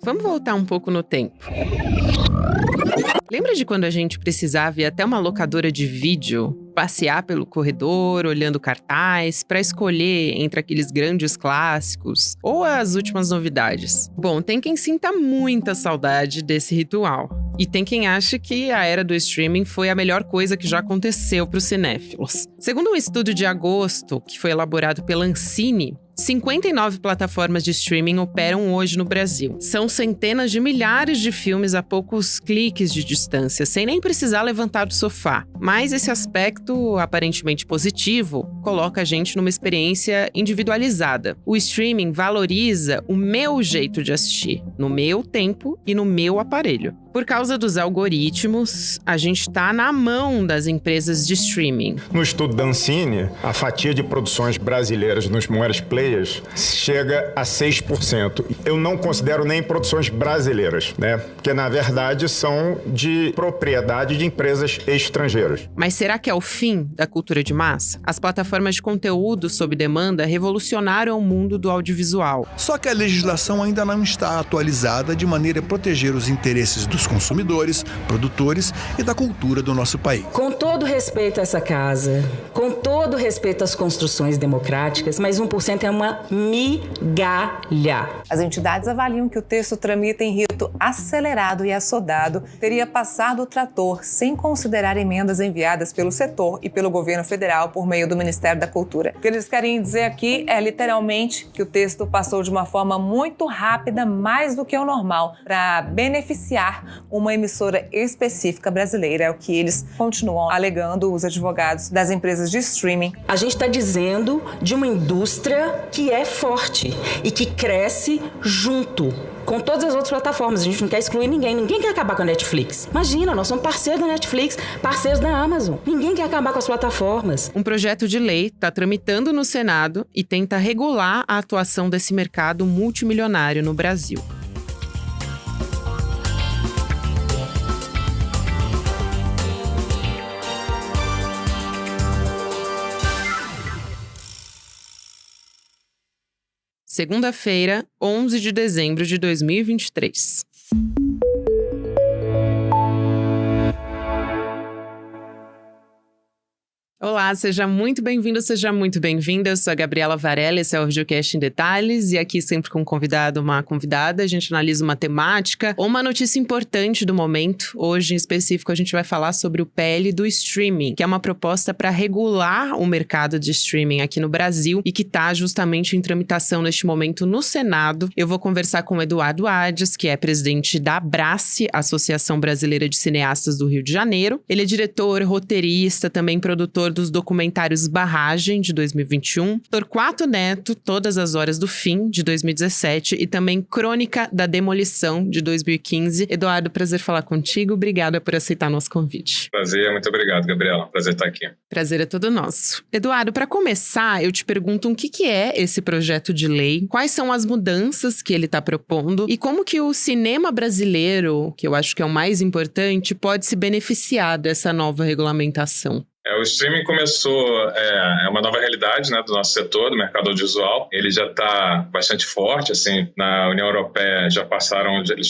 Vamos voltar um pouco no tempo. Lembra de quando a gente precisava ir até uma locadora de vídeo, passear pelo corredor, olhando cartaz, para escolher entre aqueles grandes clássicos ou as últimas novidades? Bom, tem quem sinta muita saudade desse ritual. E tem quem ache que a era do streaming foi a melhor coisa que já aconteceu para os cinéfilos. Segundo um estudo de agosto, que foi elaborado pela Ancine, 59 plataformas de streaming operam hoje no Brasil. São centenas de milhares de filmes a poucos cliques de distância, sem nem precisar levantar do sofá. Mas esse aspecto, aparentemente positivo, coloca a gente numa experiência individualizada. O streaming valoriza o meu jeito de assistir, no meu tempo e no meu aparelho. Por causa dos algoritmos, a gente está na mão das empresas de streaming. No estudo da Ancine, a fatia de produções brasileiras nos maiores players chega a 6%. Eu não considero nem produções brasileiras, né? Porque, na verdade, são de propriedade de empresas estrangeiras. Mas será que é o fim da cultura de massa? As plataformas de conteúdo sob demanda revolucionaram o mundo do audiovisual. Só que a legislação ainda não está atualizada de maneira a proteger os interesses dos consumidores, produtores e da cultura do nosso país. Com todo respeito a essa casa, com todo respeito às construções democráticas, mas 1% é uma migalha. As entidades avaliam que o texto tramita em rito acelerado e assodado, teria passado o trator sem considerar emendas enviadas pelo setor e pelo governo federal por meio do Ministério da Cultura. O que eles querem dizer aqui é literalmente que o texto passou de uma forma muito rápida, mais do que o normal, para beneficiar uma emissora específica brasileira. É o que eles continuam alegando, os advogados das empresas de streaming. A gente está dizendo de uma indústria que é forte e que cresce junto com todas as outras plataformas. A gente não quer excluir ninguém. Ninguém quer acabar com a Netflix. Imagina, nós somos parceiros da Netflix, parceiros da Amazon. Ninguém quer acabar com as plataformas. Um projeto de lei está tramitando no Senado e tenta regular a atuação desse mercado multimilionário no Brasil. Segunda-feira, 11 de dezembro de 2023. Olá, seja muito bem-vindo, seja muito bem-vinda. Eu sou a Gabriela Varela, esse é o Videocast em Detalhes, e aqui sempre com um convidado, uma convidada, a gente analisa uma temática ou uma notícia importante do momento. Hoje, em específico, a gente vai falar sobre o PL do streaming, que é uma proposta para regular o mercado de streaming aqui no Brasil e que está justamente em tramitação neste momento no Senado. Eu vou conversar com o Eduardo Ades, que é presidente da Abrace, Associação Brasileira de Cineastas do Rio de Janeiro. Ele é diretor, roteirista, também produtor dos documentários Barragem, de 2021, Torquato Neto, Todas as Horas do Fim, de 2017, e também Crônica da Demolição, de 2015. Eduardo, prazer falar contigo. Obrigada por aceitar nosso convite. Prazer, muito obrigado, Gabriela. Prazer estar aqui. Prazer é todo nosso. Eduardo, para começar, eu te pergunto o que é esse projeto de lei, quais são as mudanças que ele está propondo e como que o cinema brasileiro, que eu acho que é o mais importante, pode se beneficiar dessa nova regulamentação. O streaming começou, é uma nova realidade, né, do nosso setor, do mercado audiovisual. Ele já está bastante forte, assim, na União Europeia eles já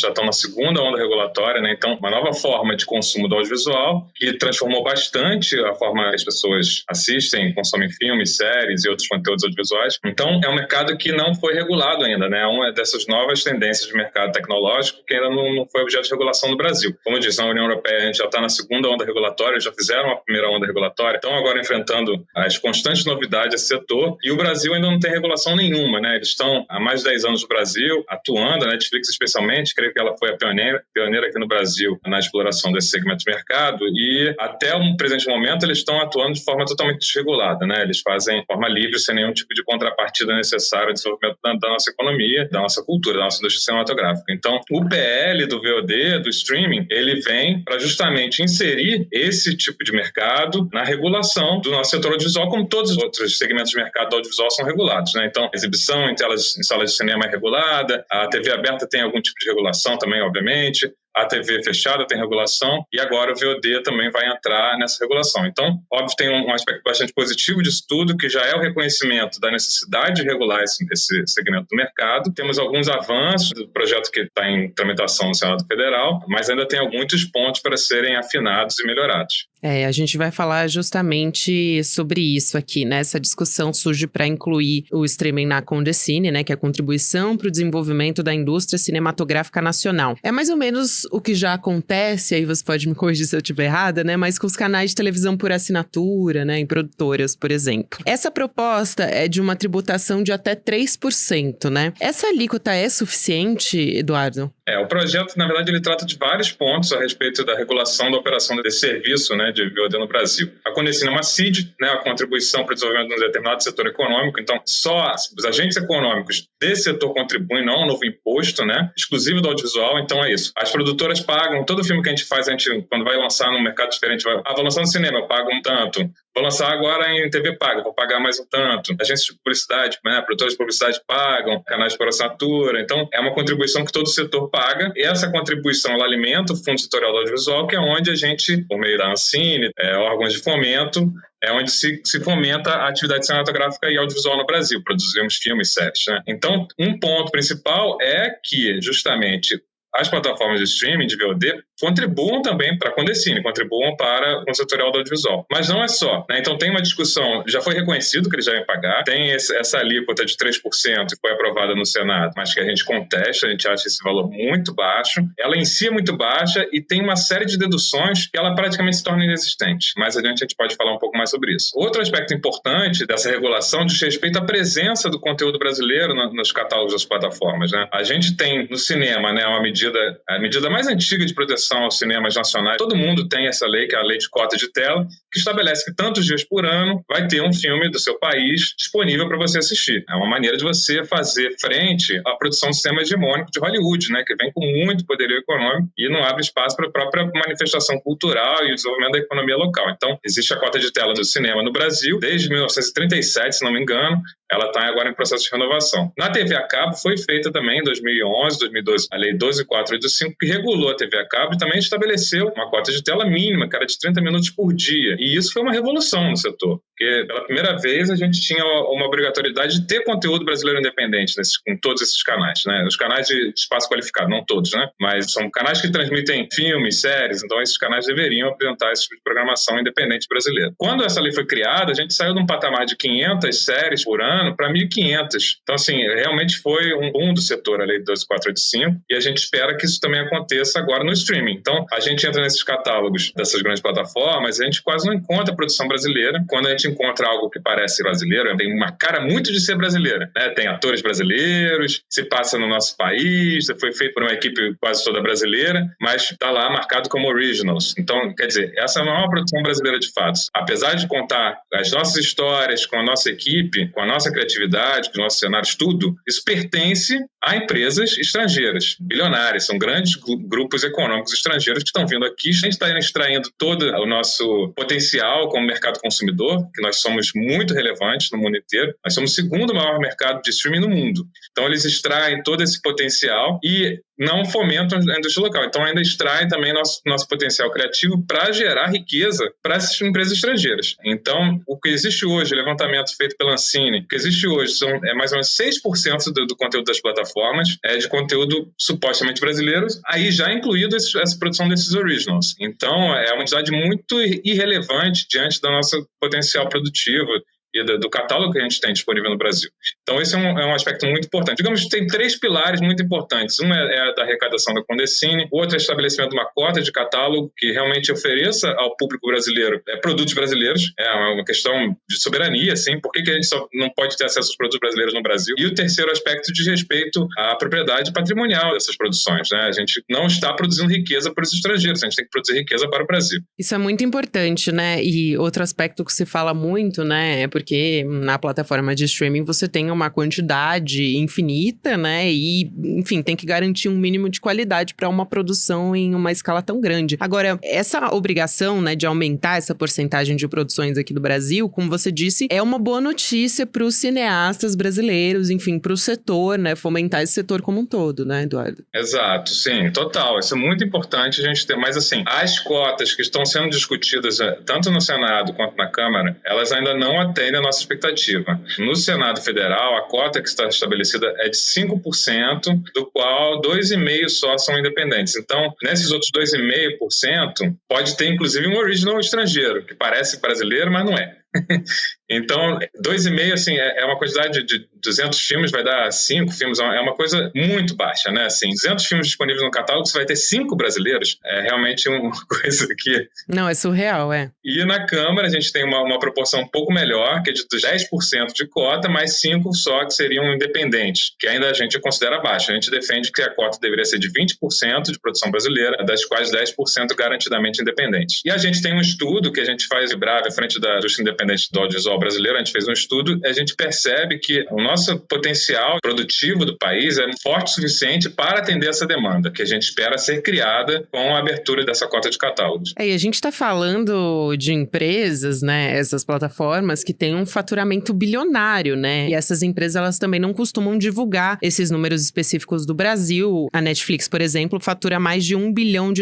estão na segunda onda regulatória, né, então uma nova forma de consumo do audiovisual que transformou bastante a forma que as pessoas assistem, consomem filmes, séries e outros conteúdos audiovisuais. Então é um mercado que não foi regulado ainda, né, uma dessas novas tendências de mercado tecnológico que ainda não foi objeto de regulação no Brasil. Como eu disse, na União Europeia a gente já está na segunda onda regulatória, já fizeram a primeira onda regulatória, estão agora enfrentando as constantes novidades desse setor e o Brasil ainda não tem regulação nenhuma, né? Eles estão há mais de 10 anos no Brasil atuando, a Netflix especialmente, creio que ela foi a pioneira aqui no Brasil na exploração desse segmento de mercado e até o presente momento eles estão atuando de forma totalmente desregulada, né? Eles fazem de forma livre, sem nenhum tipo de contrapartida necessária ao desenvolvimento da nossa economia, da nossa cultura, da nossa indústria cinematográfica. Então, o PL do VOD, do streaming, ele vem para justamente inserir esse tipo de mercado na regulação do nosso setor audiovisual, como todos os outros segmentos de mercado do audiovisual são regulados, né? Então, a exibição em salas de cinema é regulada, a TV aberta tem algum tipo de regulação também, obviamente, a TV fechada tem regulação e agora o VOD também vai entrar nessa regulação. Então, óbvio, tem um aspecto bastante positivo disso tudo, que já é o reconhecimento da necessidade de regular esse segmento do mercado. Temos alguns avanços do projeto que está em tramitação no Senado Federal, mas ainda tem muitos pontos para serem afinados e melhorados. A gente vai falar justamente sobre isso aqui, né? Essa discussão surge para incluir o streaming na Condecine, né? Que é a contribuição para o desenvolvimento da indústria cinematográfica nacional. É mais ou menos o que já acontece, aí você pode me corrigir se eu estiver errada, né? Mas com os canais de televisão por assinatura, né? Em produtoras, por exemplo. Essa proposta é de uma tributação de até 3%, né? Essa alíquota é suficiente, Eduardo? O projeto, na verdade, ele trata de vários pontos a respeito da regulação da operação desse serviço, né, de VOD no Brasil. A Condecine é uma CID, né, a contribuição para o desenvolvimento de um determinado setor econômico, então só os agentes econômicos desse setor contribuem, não é um novo imposto, né, exclusivo do audiovisual, então é isso. As produtoras pagam, todo filme que a gente faz, quando vai lançar num mercado diferente, vou lançar no cinema, eu pago um tanto. Vou lançar agora em TV paga, vou pagar mais um tanto. Agências de publicidade, né, produtores de publicidade pagam, canais por assinatura. Então, é uma contribuição que todo o setor paga. E essa contribuição, ela alimenta o Fundo Setorial do Audiovisual, que é onde a gente, por meio da Ancine, órgãos de fomento, é onde se fomenta a atividade cinematográfica e audiovisual no Brasil. Produzimos filmes e séries, né? Então, um ponto principal é que, justamente, as plataformas de streaming, de VOD, contribuam também para a Condecine, contribuam para o Fundo Setorial do Audiovisual. Mas não é só, né? Então tem uma discussão, já foi reconhecido que eles devem pagar, tem essa alíquota de 3% que foi aprovada no Senado, mas que a gente contesta, a gente acha esse valor muito baixo. Ela em si é muito baixa e tem uma série de deduções que ela praticamente se torna inexistente. Mais adiante a gente pode falar um pouco mais sobre isso. Outro aspecto importante dessa regulação diz respeito à presença do conteúdo brasileiro nos catálogos das plataformas, né? A gente tem no cinema, né, a medida mais antiga de proteção aos cinemas nacionais. Todo mundo tem essa lei, que é a lei de cota de tela, que estabelece que tantos dias por ano vai ter um filme do seu país disponível para você assistir. É uma maneira de você fazer frente à produção do cinema hegemônico de Hollywood, né, que vem com muito poderio econômico e não abre espaço para a própria manifestação cultural e o desenvolvimento da economia local. Então, existe a cota de tela do cinema no Brasil, desde 1937, se não me engano. Ela está agora em processo de renovação. Na TV a cabo foi feita também em 2011, 2012, a Lei 12.485, que regulou a TV a cabo e também estabeleceu uma cota de tela mínima, que era de 30 minutos por dia. E isso foi uma revolução no setor, porque pela primeira vez a gente tinha uma obrigatoriedade de ter conteúdo brasileiro independente com todos esses canais, né? Os canais de espaço qualificado, não todos, né? Mas são canais que transmitem filmes, séries, então esses canais deveriam apresentar esse tipo de programação independente brasileira. Quando essa lei foi criada, a gente saiu de um patamar de 500 séries por ano para 1.500. Então, assim, realmente foi um boom do setor, a Lei 12.485, e a gente espera que isso também aconteça agora no streaming. Então, a gente entra nesses catálogos dessas grandes plataformas e a gente quase não encontra produção brasileira. Quando a gente encontra algo que parece brasileiro, tem uma cara muito de ser brasileira, né? Tem atores brasileiros, se passa no nosso país, foi feito por uma equipe quase toda brasileira, mas está lá marcado como originals. Então, quer dizer, essa não é uma produção brasileira de fato. Apesar de contar as nossas histórias com a nossa equipe, com a nossa criatividade, com os nossos cenários, tudo, isso pertence a empresas estrangeiras, bilionárias, são grandes grupos econômicos estrangeiros que estão vindo aqui. A gente está extraindo todo o nosso potencial como mercado consumidor, que nós somos muito relevantes no mundo inteiro. Nós somos o segundo maior mercado de streaming no mundo. Então, eles extraem todo esse potencial e não fomentam a indústria local. Então, ainda extraem também nosso potencial criativo para gerar riqueza para essas empresas estrangeiras. Então, o que existe hoje, levantamento feito pela Ancine, o que existe hoje é mais ou menos 6% do conteúdo das plataformas é de conteúdo supostamente brasileiro, aí já incluído essa produção desses originals. Então, é uma quantidade muito irrelevante diante do nosso potencial produtivo e do catálogo que a gente tem disponível no Brasil. Então, esse é um aspecto muito importante. Digamos que tem 3 pilares muito importantes. Um é a da arrecadação da Condecine, o outro é o estabelecimento de uma cota de catálogo que realmente ofereça ao público brasileiro produtos brasileiros. É uma questão de soberania, assim. Por que a gente só não pode ter acesso aos produtos brasileiros no Brasil? E o terceiro aspecto diz respeito à propriedade patrimonial dessas produções, né? A gente não está produzindo riqueza para os estrangeiros, a gente tem que produzir riqueza para o Brasil. Isso é muito importante, né? E outro aspecto que se fala muito, né, é porque porque na plataforma de streaming você tem uma quantidade infinita, né? E, enfim, tem que garantir um mínimo de qualidade para uma produção em uma escala tão grande. Agora, essa obrigação, né, de aumentar essa porcentagem de produções aqui do Brasil, como você disse, é uma boa notícia para os cineastas brasileiros, enfim, para o setor, né? Fomentar esse setor como um todo, né, Eduardo? Exato, sim, total. Isso é muito importante a gente ter. Mas, assim, as cotas que estão sendo discutidas tanto no Senado quanto na Câmara, elas ainda não atendem a nossa expectativa. No Senado Federal, a cota que está estabelecida é de 5%, do qual 2,5% só são independentes. Então, nesses outros 2,5%, pode ter, inclusive, um original estrangeiro, que parece brasileiro, mas não é. Então, 2,5%, assim, é uma quantidade de 200 filmes, vai dar 5 filmes, é uma coisa muito baixa, né? Assim, 200 filmes disponíveis no catálogo, você vai ter 5 brasileiros, é realmente uma coisa que... Não, é surreal, é. E na Câmara a gente tem uma proporção um pouco melhor, que é de 10% de cota, mais 5 só que seriam independentes, que ainda a gente considera baixo. A gente defende que a cota deveria ser de 20% de produção brasileira, das quais 10% garantidamente independentes. E a gente tem um estudo que a gente faz em breve à frente da indústria independente do audiovisual brasileiro, a gente fez um estudo, a gente percebe que o nosso potencial produtivo do país é forte o suficiente para atender essa demanda, que a gente espera ser criada com a abertura dessa cota de catálogos. E a gente está falando de empresas, né, essas plataformas que têm um faturamento bilionário, né, e essas empresas, elas também não costumam divulgar esses números específicos do Brasil. A Netflix, por exemplo, fatura mais de $1 bilhão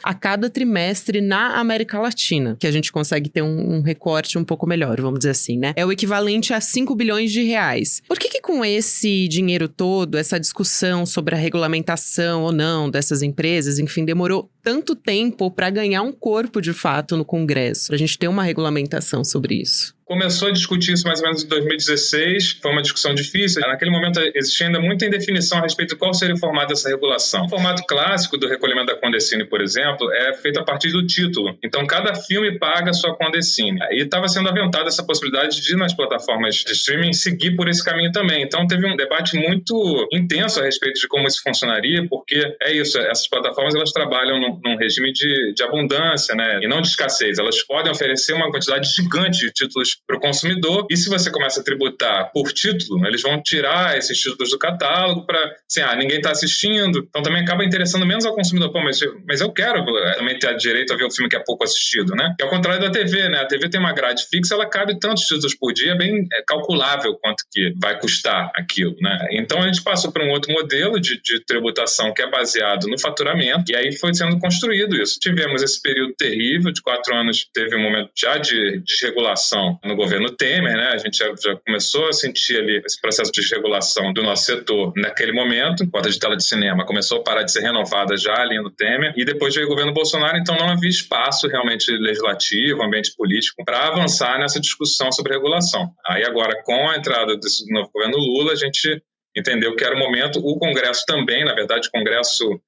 a cada trimestre na América Latina, que a gente consegue ter um recorte um pouco melhor, vamos dizer assim, né? É o equivalente a 5 bilhões de reais. Por que com esse dinheiro todo, essa discussão sobre a regulamentação ou não dessas empresas, enfim, demorou tanto tempo para ganhar um corpo de fato no Congresso, pra gente ter uma regulamentação sobre isso? Começou a discutir isso mais ou menos em 2016, foi uma discussão difícil. Naquele momento existia ainda muita indefinição a respeito de qual seria o formato dessa regulação. O formato clássico do recolhimento da Condecine, por exemplo, é feito a partir do título. Então, cada filme paga a sua Condecine. E estava sendo aventada essa possibilidade de, nas plataformas de streaming, seguir por esse caminho também. Então, teve um debate muito intenso a respeito de como isso funcionaria, porque é isso, essas plataformas elas trabalham num regime de abundância, né, e não de escassez. Elas podem oferecer uma quantidade gigante de títulos para o consumidor, e se você começa a tributar por título, eles vão tirar esses títulos do catálogo para, assim, ninguém está assistindo, então também acaba interessando menos ao consumidor. Pô, mas eu quero também ter direito a ver o filme que é pouco assistido, né? Que é ao contrário da TV, né? A TV tem uma grade fixa, ela cabe tantos títulos por dia, é bem calculável quanto que vai custar aquilo, né? Então a gente passou por um outro modelo de tributação que é baseado no faturamento, e aí foi sendo construído isso. Tivemos esse período terrível de 4 anos, teve um momento já de desregulação no governo Temer, né? A gente já começou a sentir ali esse processo de desregulação do nosso setor naquele momento. A cota de tela de cinema começou a parar de ser renovada já ali no Temer, e depois veio o governo Bolsonaro, então não havia espaço realmente legislativo, ambiente político, para avançar nessa discussão sobre regulação. Aí agora, com a entrada desse novo governo Lula, a gente entendeu que era o momento. O Congresso também, na verdade, o Congresso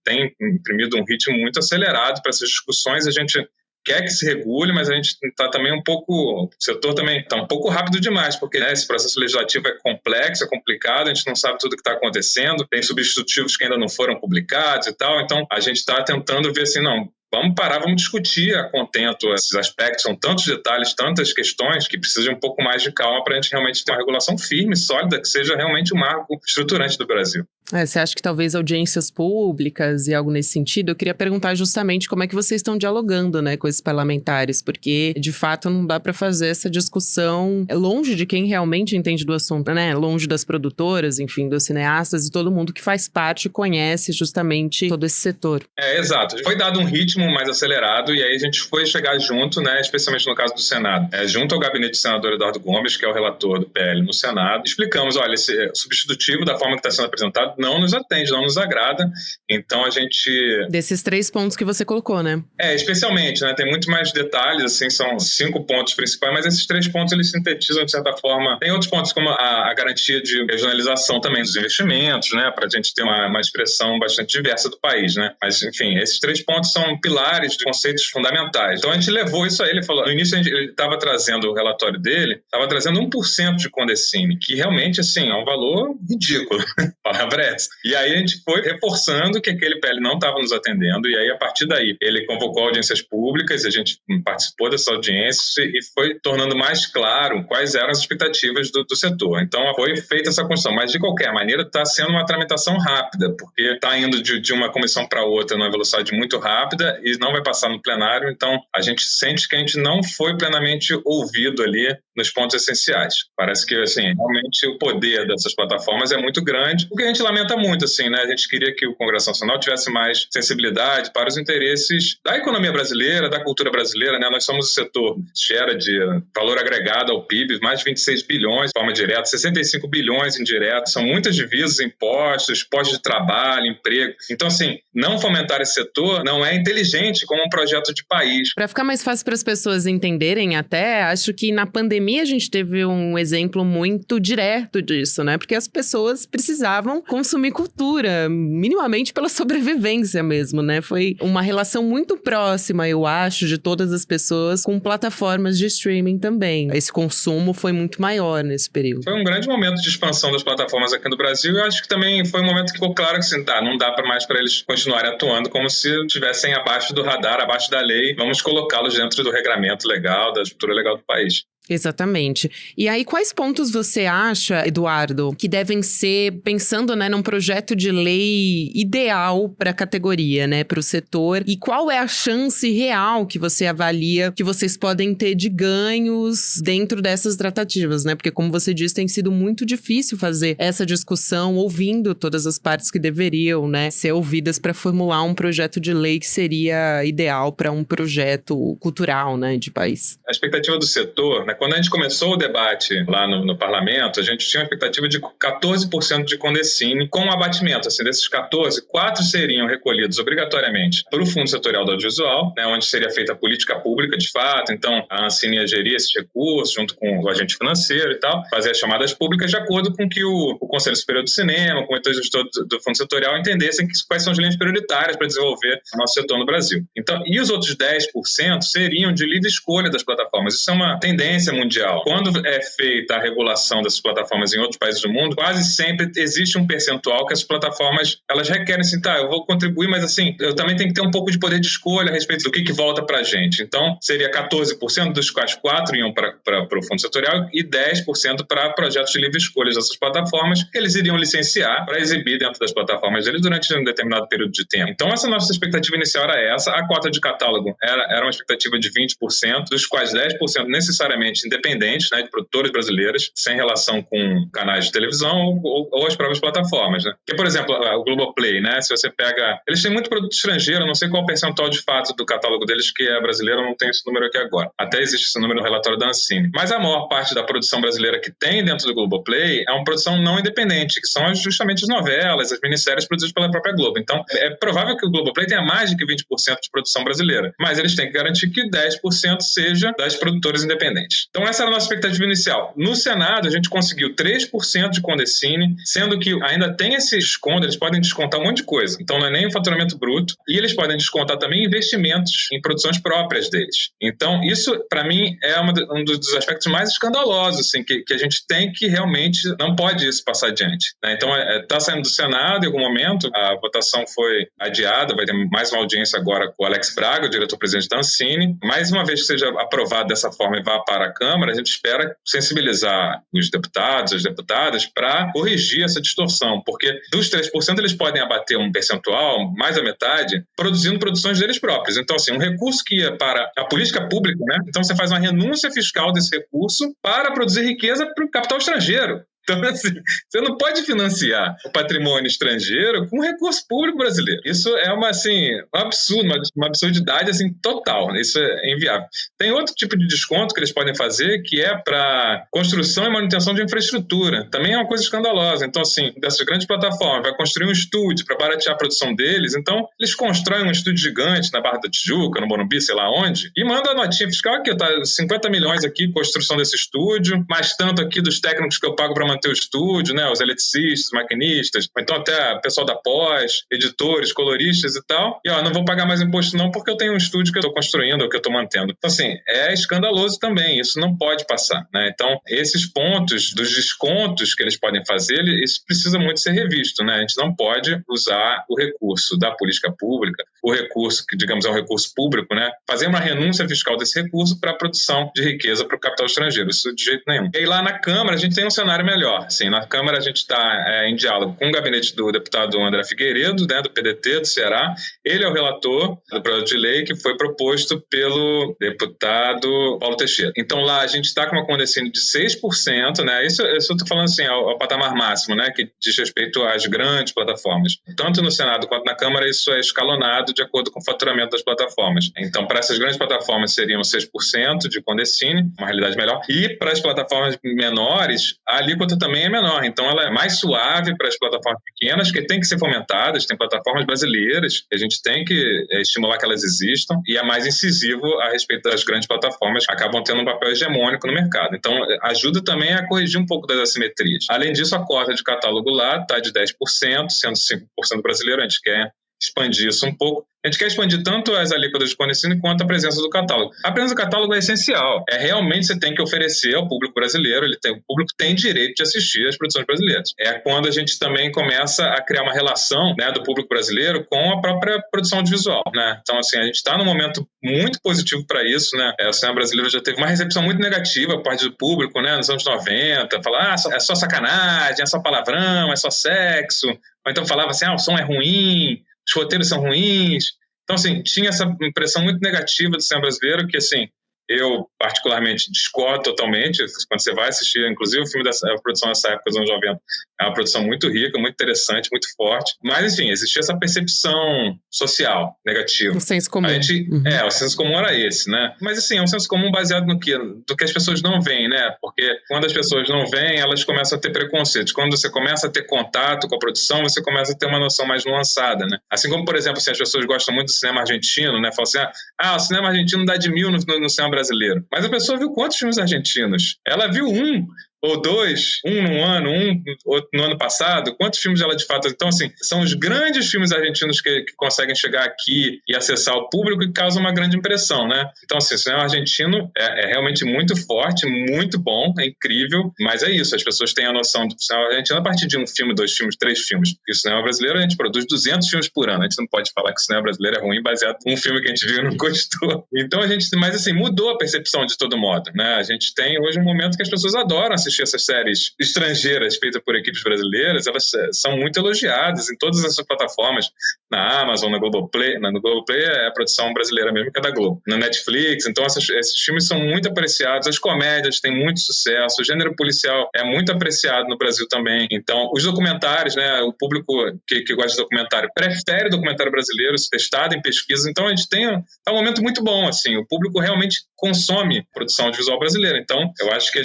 tem imprimido um ritmo muito acelerado para essas discussões. A gente quer que se regule, mas a gente está também o setor também está um pouco rápido demais, porque, né, esse processo legislativo é complexo, é complicado, a gente não sabe tudo o que está acontecendo, tem substitutivos que ainda não foram publicados e tal, então a gente está tentando ver assim, não, vamos parar, vamos discutir a contento esses aspectos, são tantos detalhes, tantas questões que precisam de um pouco mais de calma para a gente realmente ter uma regulação firme, sólida, que seja realmente um marco estruturante do Brasil. Você acha que talvez audiências públicas e algo nesse sentido? Eu queria perguntar justamente como é que vocês estão dialogando, né, com esses parlamentares, porque de fato não dá para fazer essa discussão longe de quem realmente entende do assunto, né, longe das produtoras, enfim, dos cineastas e todo mundo que faz parte e conhece justamente todo esse setor. Exato. Foi dado um ritmo mais acelerado e aí a gente foi chegar junto, né, especialmente no caso do Senado, junto ao gabinete do senador Eduardo Gomes, que é o relator do PL no Senado, explicamos, olha, esse substitutivo da forma que está sendo apresentado não nos atende, não nos agrada, então a gente... Desses 3 pontos que você colocou, né? Especialmente, né, tem muito mais detalhes, assim, são 5 pontos principais, mas esses 3 pontos eles sintetizam de certa forma. Tem outros pontos como a garantia de regionalização também dos investimentos, né, para a gente ter uma expressão bastante diversa do país, né, mas enfim, esses 3 pontos são pilares de conceitos fundamentais. Então a gente levou isso a ele, falou, no início ele estava trazendo o relatório dele, estava trazendo 1% de Condecine, que realmente, assim, é um valor ridículo. A palavra parece. E aí a gente foi reforçando que aquele PL não estava nos atendendo, e aí a partir daí ele convocou audiências públicas, a gente participou dessas audiências e foi tornando mais claro quais eram as expectativas do setor. Então foi feita essa construção, mas de qualquer maneira está sendo uma tramitação rápida, porque está indo de uma comissão para outra numa velocidade muito rápida e não vai passar no plenário, então a gente sente que a gente não foi plenamente ouvido ali nos pontos essenciais. Parece que, assim, realmente o poder dessas plataformas é muito grande, o que a gente lamenta muito, assim, né? A gente queria que o Congresso Nacional tivesse mais sensibilidade para os interesses da economia brasileira, da cultura brasileira, né? Nós somos o setor que gera de valor agregado ao PIB, mais de 26 bilhões de forma direta, 65 bilhões indiretos, são muitas divisas, impostos, postos de trabalho, emprego. Então, assim, não fomentar esse setor não é inteligente como um projeto de país. Para ficar mais fácil para as pessoas entenderem até, acho que na pandemia a gente teve um exemplo muito direto disso, né? Porque as pessoas precisavam consumir cultura, minimamente pela sobrevivência mesmo, né? Foi uma relação muito próxima, eu acho, de todas as pessoas com plataformas de streaming também. Esse consumo foi muito maior nesse período. Foi um grande momento de expansão das plataformas aqui no Brasil e eu acho que também foi um momento que ficou claro que assim, não dá mais para eles continuarem atuando como se estivessem abaixo do radar, abaixo da lei. Vamos colocá-los dentro do regramento legal, da estrutura legal do país. Exatamente. E aí, quais pontos você acha, Eduardo, que devem ser, pensando, né, num projeto de lei ideal para a categoria, né, para o setor? E qual é a chance real que você avalia que vocês podem ter de ganhos dentro dessas tratativas, né? Porque, como você disse, tem sido muito difícil fazer essa discussão ouvindo todas as partes que deveriam, né, ser ouvidas para formular um projeto de lei que seria ideal para um projeto cultural, né, de país. A expectativa do setor, né? Quando a gente começou o debate lá no parlamento, a gente tinha uma expectativa de 14% de Condecine com abatimento. Assim, desses 14, 4 seriam recolhidos obrigatoriamente pelo Fundo Setorial do Audiovisual, né, onde seria feita a política pública de fato. Então, a Ancine ia gerir esses recursos junto com o agente financeiro e tal, fazer as chamadas públicas de acordo com que o Conselho Superior do Cinema, o Comitê Gestor do Fundo Setorial entendessem quais são as linhas prioritárias para desenvolver o nosso setor no Brasil. Então, e os outros 10% seriam de livre escolha das plataformas. Isso é uma tendência mundial. Quando é feita a regulação dessas plataformas em outros países do mundo, quase sempre existe um percentual que as plataformas, elas requerem assim, tá, eu vou contribuir, mas assim, eu também tenho que ter um pouco de poder de escolha a respeito do que volta pra gente. Então, seria 14%, dos quais 4 iam para o Fundo Setorial e 10% para projetos de livre escolha dessas plataformas, que eles iriam licenciar para exibir dentro das plataformas deles durante um determinado período de tempo. Então, essa nossa expectativa inicial era essa. A cota de catálogo era uma expectativa de 20%, dos quais 10% necessariamente independentes, né, de produtores brasileiros, sem relação com canais de televisão ou as próprias plataformas, né? Porque, por exemplo, o Globoplay, né, se você pega... Eles têm muito produto estrangeiro, não sei qual o percentual de fato do catálogo deles que é brasileiro, eu não tenho esse número aqui agora. Até existe esse número no relatório da Ancine. Mas a maior parte da produção brasileira que tem dentro do Globoplay é uma produção não independente, que são justamente as novelas, as minisséries produzidas pela própria Globo. Então, é provável que o Globoplay tenha mais de que 20% de produção brasileira, mas eles têm que garantir que 10% seja das produtoras independentes. Então, essa era a nossa expectativa inicial. No Senado, a gente conseguiu 3% de Condecine, sendo que ainda tem esse desconto, eles podem descontar um monte de coisa. Então, não é nem o faturamento bruto, e eles podem descontar também investimentos em produções próprias deles. Então, isso, para mim, é um dos aspectos mais escandalosos, assim, que a gente tem que realmente não pode isso passar adiante, né? Então, está saindo do Senado em algum momento, a votação foi adiada, vai ter mais uma audiência agora com o Alex Braga, o diretor-presidente da Ancine. Mais uma vez que seja aprovado dessa forma e vá para a Câmara, a gente espera sensibilizar os deputados, as deputadas, para corrigir essa distorção, porque dos 3% eles podem abater um percentual, mais da metade, produzindo produções deles próprios. Então, assim, um recurso que ia para a política pública, né? Então você faz uma renúncia fiscal desse recurso para produzir riqueza para o capital estrangeiro. Então, assim, você não pode financiar o patrimônio estrangeiro com recurso público brasileiro. Isso é um absurdo, uma absurdidade assim, total. Isso é inviável. Tem outro tipo de desconto que eles podem fazer, que é para construção e manutenção de infraestrutura. Também é uma coisa escandalosa. Então, assim, dessas grandes plataformas, vai construir um estúdio para baratear a produção deles. Então, eles constroem um estúdio gigante na Barra da Tijuca, no Morumbi, sei lá onde, e mandam a notinha fiscal aqui, tá 50 milhões aqui, construção desse estúdio, mais tanto aqui dos técnicos que eu pago para manter o estúdio, né? Os eletricistas, maquinistas, ou então até o pessoal da pós, editores, coloristas e tal. E, não vou pagar mais imposto não, porque eu tenho um estúdio que eu estou construindo, ou que eu estou mantendo. Então, assim, é escandaloso também. Isso não pode passar, né? Então, esses pontos dos descontos que eles podem fazer, isso precisa muito ser revisto, né? A gente não pode usar o recurso da política pública, o recurso que, digamos, é um recurso público, né? Fazer uma renúncia fiscal desse recurso para a produção de riqueza para o capital estrangeiro. Isso de jeito nenhum. E aí lá na Câmara a gente tem um cenário melhor. Assim, na Câmara a gente está em diálogo com o gabinete do deputado André Figueiredo, né, do PDT do Ceará. Ele é o relator do projeto de lei que foi proposto pelo deputado Paulo Teixeira. Então lá a gente está com uma Condecine de 6%, né? Isso eu estou falando assim, ao patamar máximo, né, que diz respeito às grandes plataformas. Tanto no Senado quanto na Câmara isso é escalonado de acordo com o faturamento das plataformas. Então, para essas grandes plataformas seriam 6% de Condecine, uma realidade melhor. E para as plataformas menores, a alíquota também é menor. Então, ela é mais suave para as plataformas pequenas, que tem que ser fomentadas. Tem plataformas brasileiras que a gente tem que estimular que elas existam. E é mais incisivo a respeito das grandes plataformas, que acabam tendo um papel hegemônico no mercado. Então, ajuda também a corrigir um pouco das assimetrias. Além disso, a cota de catálogo lá está de 10%, sendo 5% brasileiro. A gente quer expandir isso um pouco. A gente quer expandir tanto as alíquotas de Condecine quanto a presença do catálogo. A presença do catálogo é essencial. Realmente você tem que oferecer ao público brasileiro, o público tem direito de assistir às produções brasileiras. É quando a gente também começa a criar uma relação, né, do público brasileiro com a própria produção audiovisual, né? Então, assim, a gente está num momento muito positivo para isso, né? O cinema brasileiro já teve uma recepção muito negativa por parte do público, né, nos anos 90, falar, é só sacanagem, é só palavrão, é só sexo. Ou então falava assim, o som é ruim, os roteiros são ruins. Então, assim, tinha essa impressão muito negativa do cinema brasileiro que, assim, eu particularmente discordo totalmente. Quando você vai assistir, inclusive o filme a produção dessa época dos anos 90 é uma produção muito rica, muito interessante, muito forte. Mas, enfim, existia essa percepção social negativa. O senso comum. O senso comum era esse, né? Mas, assim, é um senso comum baseado no quê? Do que as pessoas não veem, né? Porque quando as pessoas não veem, elas começam a ter preconceitos. Quando você começa a ter contato com a produção, você começa a ter uma noção mais nuançada, né? Assim como, por exemplo, assim, as pessoas gostam muito do cinema argentino, né? Falam assim, o cinema argentino dá de 1000 no cinema brasileiro. Mas a pessoa viu quantos filmes argentinos? Ela viu um ou dois, um no ano, outro no ano passado, quantos filmes ela de fato... Então, assim, são os grandes filmes argentinos que conseguem chegar aqui e acessar o público e causam uma grande impressão, né? Então, assim, o cinema argentino é realmente muito forte, muito bom, é incrível, mas é isso, as pessoas têm a noção do cinema argentino a partir de 1 filme, 2 filmes, 3 filmes. E o cinema brasileiro, a gente produz 200 filmes por ano, a gente não pode falar que o cinema brasileiro é ruim baseado em um filme que a gente viu e não gostou. Então, mas assim, mudou a percepção de todo modo, né? A gente tem hoje um momento que as pessoas adoram assistir essas séries estrangeiras feitas por equipes brasileiras, elas são muito elogiadas em todas essas plataformas, na Amazon, na Globoplay. No Globoplay é a produção brasileira mesmo, que é da Globo. Na Netflix, então esses filmes são muito apreciados, as comédias têm muito sucesso, o gênero policial é muito apreciado no Brasil também. Então, os documentários, né, o público que gosta de documentário prefere o documentário brasileiro, se testado em pesquisas, então a gente tem um momento muito bom, assim, o público realmente consome produção audiovisual brasileira. Então, eu acho que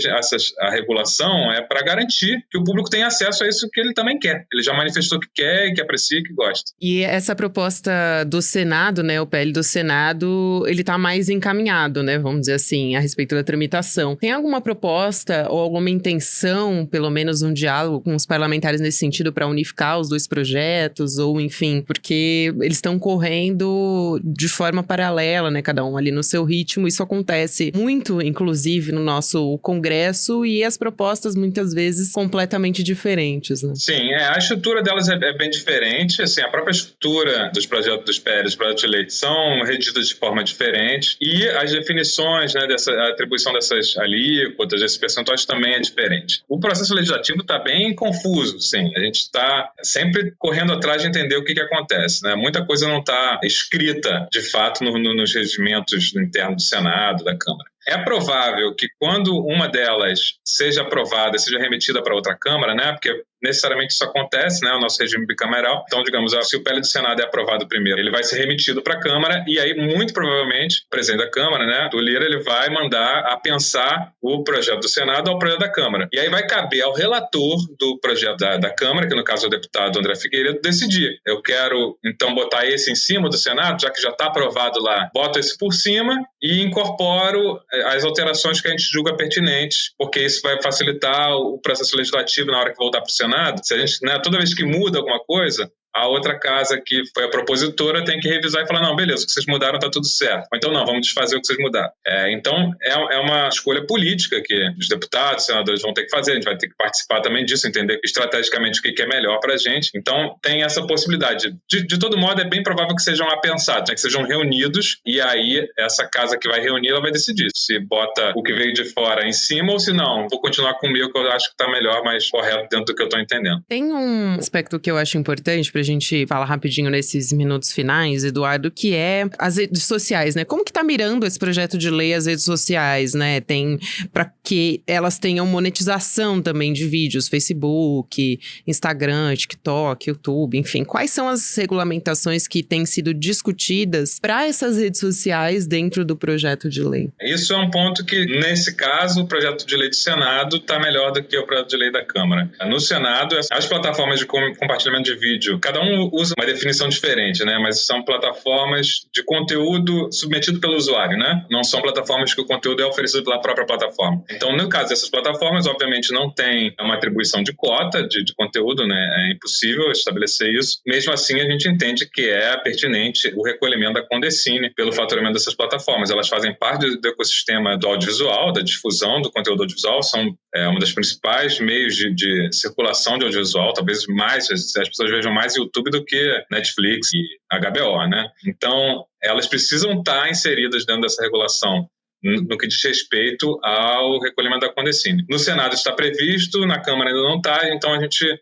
a regulação é para garantir que o público tenha acesso a isso que ele também quer. Ele já manifestou que quer, que aprecia, que gosta. E essa proposta do Senado, né, o PL do Senado, ele tá mais encaminhado, né, vamos dizer assim, a respeito da tramitação. Tem alguma proposta ou alguma intenção, pelo menos um diálogo com os parlamentares nesse sentido para unificar os dois projetos, ou enfim, porque eles estão correndo de forma paralela, né, cada um ali no seu ritmo. Isso acontece muito, inclusive, no nosso Congresso, e as propostas muitas vezes completamente diferentes, né? Sim, a estrutura delas é bem diferente, assim, a própria estrutura dos projetos dos PL, dos projetos de lei, são redigidas de forma diferente, e as definições, né, a atribuição dessas alíquotas, desses percentuais também é diferente. O processo legislativo está bem confuso, sim, a gente está sempre correndo atrás de entender o que acontece, né? Muita coisa não está escrita, de fato, nos regimentos internos do Senado, da Câmara. É provável que quando uma delas seja aprovada, seja remetida para outra Câmara, né? Porque necessariamente isso acontece, né? O nosso regime bicameral. Então, digamos, se o PL do Senado é aprovado primeiro, ele vai ser remetido para a Câmara e aí, muito provavelmente, o presidente da Câmara, né, o Lira, ele vai mandar apensar o projeto do Senado ao projeto da Câmara. E aí vai caber ao relator do projeto da Câmara, que no caso é o deputado André Figueiredo, decidir. Eu quero, então, botar esse em cima do Senado, já que já está aprovado lá, boto esse por cima e incorporo as alterações que a gente julga pertinentes, porque isso vai facilitar o processo legislativo na hora que voltar para o Senado. Se a gente, né, toda vez que muda alguma coisa, a outra casa que foi a propositora tem que revisar e falar, não, beleza, o que vocês mudaram tá tudo certo. Ou então, não, vamos desfazer o que vocês mudaram. Então, é uma escolha política que os deputados, senadores vão ter que fazer, a gente vai ter que participar também disso, entender estrategicamente o que é melhor pra gente. Então, tem essa possibilidade. De todo modo, é bem provável que sejam apensados, né, que sejam reunidos, e aí essa casa que vai reunir, ela vai decidir se bota o que veio de fora em cima ou se não, vou continuar com o meu, que eu acho que tá melhor, mais correto dentro do que eu tô entendendo. Tem um aspecto que eu acho importante pra gente falar rapidinho nesses minutos finais, Eduardo, que é as redes sociais, né? Como que tá mirando esse projeto de lei as redes sociais, né? Tem para que elas tenham monetização também de vídeos, Facebook, Instagram, TikTok, YouTube, enfim. Quais são as regulamentações que têm sido discutidas para essas redes sociais dentro do projeto de lei? Isso é um ponto que, nesse caso, o projeto de lei do Senado está melhor do que o projeto de lei da Câmara. No Senado, as plataformas de compartilhamento de vídeo, cada um usa uma definição diferente, né? Mas são plataformas de conteúdo submetido pelo usuário, né? Não são plataformas que o conteúdo é oferecido pela própria plataforma. Então, no caso dessas plataformas, obviamente não tem uma atribuição de cota de conteúdo, né? É impossível estabelecer isso. Mesmo assim, a gente entende que é pertinente o recolhimento da Condecine pelo faturamento dessas plataformas. Elas fazem parte do ecossistema do audiovisual, da difusão do conteúdo audiovisual, são uma das principais meios de circulação de audiovisual, talvez mais, as pessoas vejam mais YouTube do que Netflix e HBO, né? Então, elas precisam estar inseridas dentro dessa regulação no que diz respeito ao recolhimento da Condecine. No Senado está previsto, na Câmara ainda não está, então a gente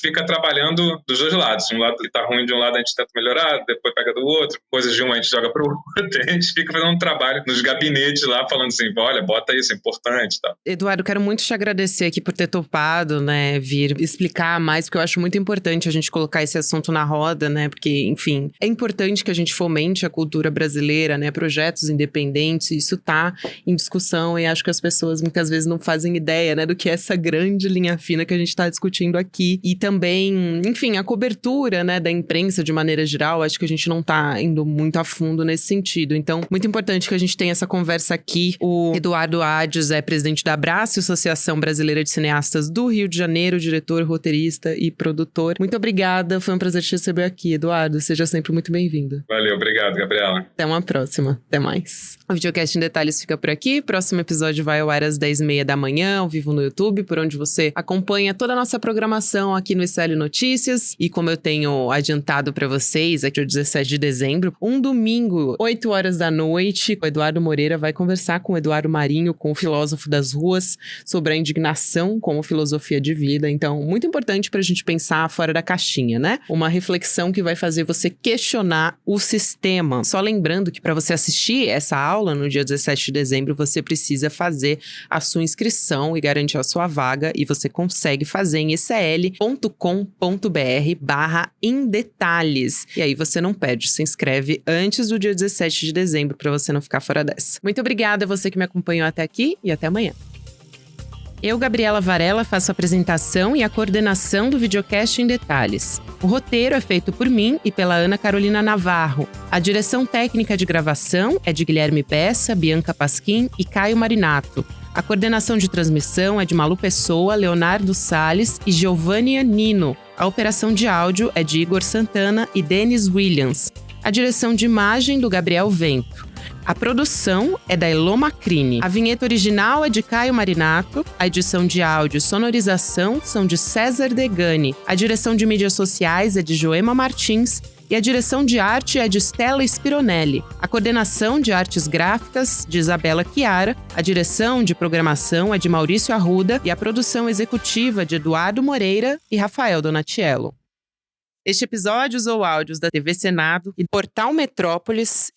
fica trabalhando dos dois lados. Um lado que está ruim de um lado a gente tenta melhorar, depois pega do outro, coisas de um a gente joga para o outro, a gente fica fazendo um trabalho nos gabinetes lá, falando assim, olha, bota isso, é importante e tal. Eduardo, quero muito te agradecer aqui por ter topado, né, vir explicar mais, porque eu acho muito importante a gente colocar esse assunto na roda, né, porque, enfim, é importante que a gente fomente a cultura brasileira, né, projetos independentes, isso tá em discussão e acho que as pessoas muitas vezes não fazem ideia, né, do que é essa grande linha fina que a gente tá discutindo aqui. E também, enfim, a cobertura, né, da imprensa de maneira geral, acho que a gente não tá indo muito a fundo nesse sentido. Então, muito importante que a gente tenha essa conversa aqui. O Eduardo Adges é presidente da Abrace, Associação Brasileira de Cineastas do Rio de Janeiro, diretor, roteirista e produtor. Muito obrigada, foi um prazer te receber aqui, Eduardo. Seja sempre muito bem-vindo. Valeu, obrigado, Gabriela. Até uma próxima, até mais. O Videocast em Detalhes fica por aqui. Próximo episódio vai ao ar às 10h30 da manhã, ao vivo no YouTube, por onde você acompanha toda a nossa programação aqui no ICL Notícias. E como eu tenho adiantado para vocês, aqui é o 17 de dezembro, um domingo, 8 horas da noite, o Eduardo Moreira vai conversar com o Eduardo Marinho, com o filósofo das ruas, sobre a indignação como filosofia de vida. Então, muito importante pra gente pensar fora da caixinha, né? Uma reflexão que vai fazer você questionar o sistema. Só lembrando que para você assistir essa aula no dia 17 de dezembro, você precisa fazer a sua inscrição e garantir a sua vaga, e você consegue fazer em ecl.com.br/emdetalhes. E aí você não perde, se inscreve antes do dia 17 de dezembro para você não ficar fora dessa. Muito obrigada a você que me acompanhou até aqui e até amanhã. Eu, Gabriela Varela, faço a apresentação e a coordenação do Videocast em Detalhes. O roteiro é feito por mim e pela Ana Carolina Navarro. A direção técnica de gravação é de Guilherme Bessa, Bianca Pasquim e Caio Marinato. A coordenação de transmissão é de Malu Pessoa, Leonardo Salles e Giovanni Nino. A operação de áudio é de Igor Santana e Denis Williams. A direção de imagem do Gabriel Vento. A produção é da Elô Macrini. A vinheta original é de Caio Marinato. A edição de áudio e sonorização são de César Degani. A direção de mídias sociais é de Joema Martins. E a direção de arte é de Stella Spironelli. A coordenação de artes gráficas de Isabela Chiara. A direção de programação é de Maurício Arruda. E a produção executiva de Eduardo Moreira e Rafael Donatiello. Este episódio usou áudios da TV Senado e Portal Metrópolis.